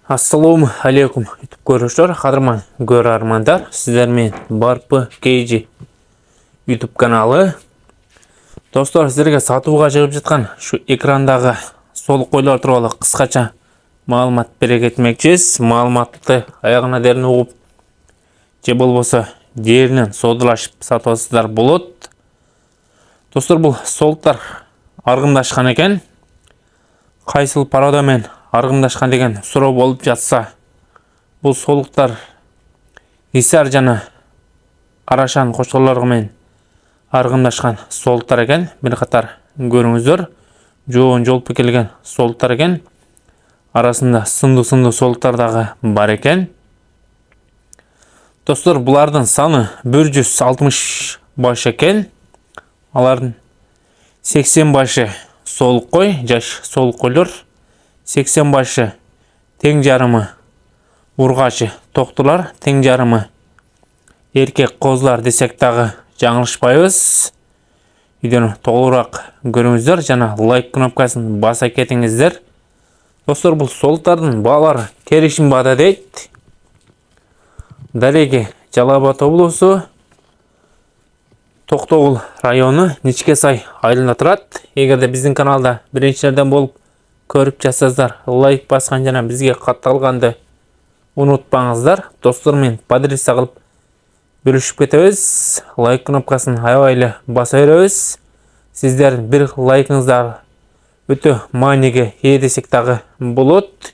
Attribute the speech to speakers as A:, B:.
A: Ассаламу алейкум YouTube көрушілер, қадырман көрермандар, сіздермен Барпы Кейджи YouTube каналы. Достар, сіздерге сатуға шығып жатқан шу экрандағы солық қойлар туралы қысқаша маалымат бере кетмекшіміз. Маалыматты аяғына дейін оқып, же болмаса дерінен содырлашып сатасыздар болады. Достар, бұл солықтар арғымдашқан екен. Қайсыл парадамен арғымдашқан деген сұрау болып жатса, бұл солықтар Исар жана Арашан қошқарларымен арғымдашқан солықтар екен. Bir қатар көріңіздер, жоғын жолпы келген солықтар екен. Арасында сынды солықтардағы бар екен. Достар, бұлардың саны 160 баш екен. Алардың 80 башы солық қой, жаш солық қойлар. 80 башы тең жарымы урғашы тоқтылар, тең жарымы еркек қозлар десек тағы жаңылышпайбыз. Видеоны толығырақ көріңіздер, жана лайк кнопкасын баса кетіңіздер. Достар, бұл солықтардың балары керешін бада дейді. Дареге Жалабат облысы, Тоқтоғыл районы, Ничкесай айылында тұрады. Егерде біздің каналда біріншілерден болып көріп жасаздар, лайк басқан жана бізге қатталғанды ұнытпаңыздар. Достармен подписка қылып бөлішіп кетеміз. Лайк кнопкасын аябайлы баса береміз. Сіздердің бір лайкыңыздар өте маанеге ие десек тағы болады.